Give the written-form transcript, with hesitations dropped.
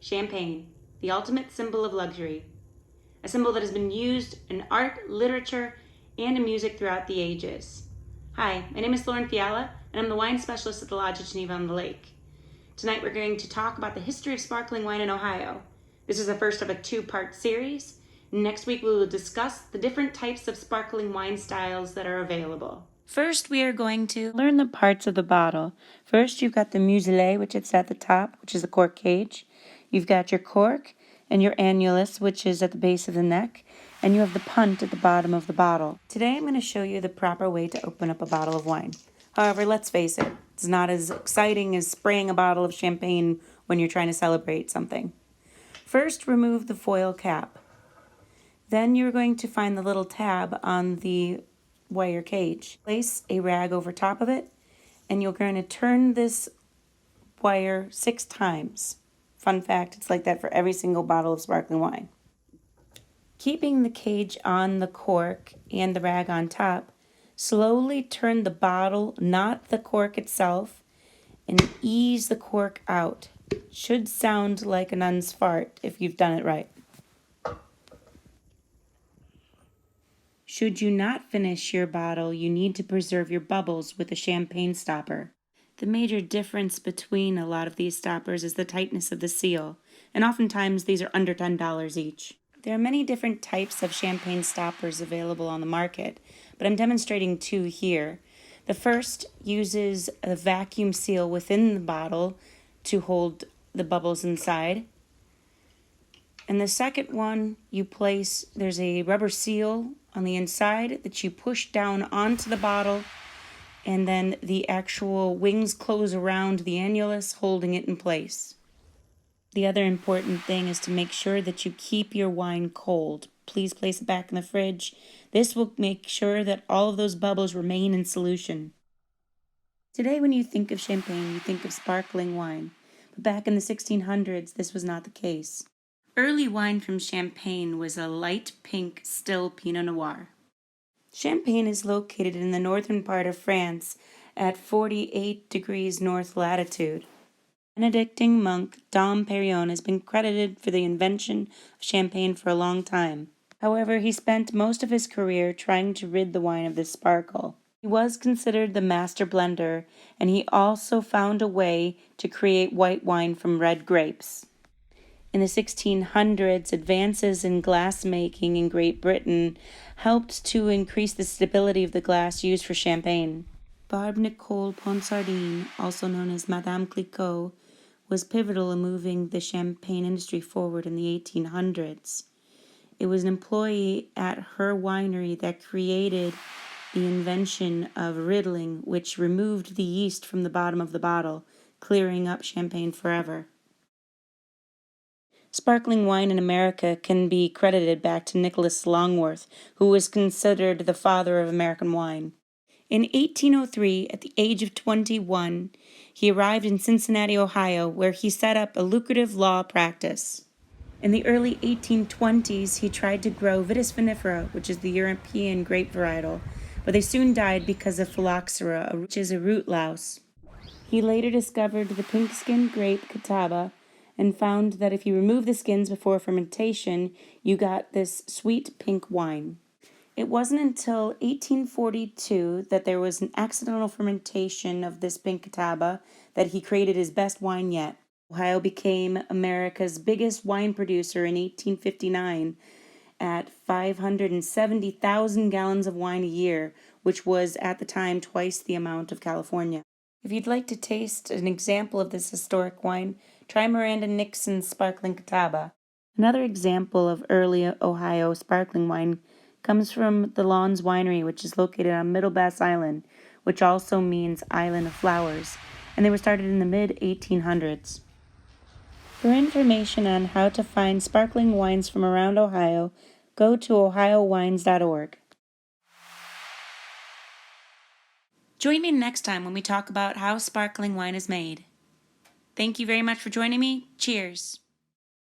Champagne, the ultimate symbol of luxury, a symbol that has been used in art, literature, and in music throughout the ages. Hi, my name is Fiala, and I'm the wine specialist at the Lodge at Geneva on the Lake. Tonight we're going to talk about the history of sparkling wine in Ohio. This is the first of a two-part series. Next week we will discuss the different types of sparkling wine styles that are available. First, we are going to learn the parts of the bottle. First, you've got the muselet, which is at the top, which is the cork cage. You've got your cork and your annulus, which is at the base of the neck, and you have the punt at the bottom of the bottle. Today, I'm going to show you the proper way to open up a bottle of wine. However, let's face it, it's not as exciting as spraying a bottle of champagne when you're trying to celebrate something. First, remove the foil cap. Then you're going to find the little tab on the wire cage. Place a rag over top of it, and you're going to turn this wire 6 times. Fun fact, it's like that for every single bottle of sparkling wine. Keeping the cage on the cork and the rag on top, slowly turn the bottle, not the cork itself, and ease the cork out. Should sound like a nun's fart if you've done it right. Should you not finish your bottle, you need to preserve your bubbles with a champagne stopper. The major difference between a lot of these stoppers is the tightness of the seal, and oftentimes these are under $10 each. There are many different types of champagne stoppers available on the market, but I'm demonstrating 2 here. The first uses a vacuum seal within the bottle to hold the bubbles inside. And the second one, there's a rubber seal on the inside that you push down onto the bottle, and then the actual wings close around the annulus, holding it in place. The other important thing is to make sure that you keep your wine cold. Please place it back in the fridge. This will make sure that all of those bubbles remain in solution. Today, when you think of champagne, you think of sparkling wine. But back in the 1600s, this was not the case. Early wine from Champagne was a light pink still Pinot Noir. Champagne is located in the northern part of France at 48 degrees north latitude. Benedictine monk Dom Perignon has been credited for the invention of champagne for a long time. However, he spent most of his career trying to rid the wine of this sparkle. He was considered the master blender, and he also found a way to create white wine from red grapes. In the 1600s, advances in glass making in Great Britain helped to increase the stability of the glass used for champagne. Barbe Nicole Ponsardine, also known as Madame Clicquot, was pivotal in moving the champagne industry forward in the 1800s. It was an employee at her winery that created the invention of riddling, which removed the yeast from the bottom of the bottle, clearing up champagne forever. Sparkling wine in America can be credited back to Nicholas Longworth, who was considered the father of American wine. In 1803, at the age of 21, he arrived in Cincinnati, Ohio, where he set up a lucrative law practice. In the early 1820s, he tried to grow Vitis vinifera, which is the European grape varietal, but they soon died because of phylloxera, which is a root louse. He later discovered the pink-skinned grape Catawba, and found that if you remove the skins before fermentation, you got this sweet pink wine. It wasn't until 1842 that there was an accidental fermentation of this pink Catawba that he created his best wine yet. Ohio became America's biggest wine producer in 1859 at 570,000 gallons of wine a year, which was at the time twice the amount of California. If you'd like to taste an example of this historic wine, try Miranda Nixon's Sparkling Catawba. Another example of early Ohio sparkling wine comes from the Lawns Winery, which is located on Middle Bass Island, which also means Island of Flowers, and they were started in the mid-1800s. For information on how to find sparkling wines from around Ohio, go to ohiowines.org. Join me next time when we talk about how sparkling wine is made. Thank you very much for joining me. Cheers.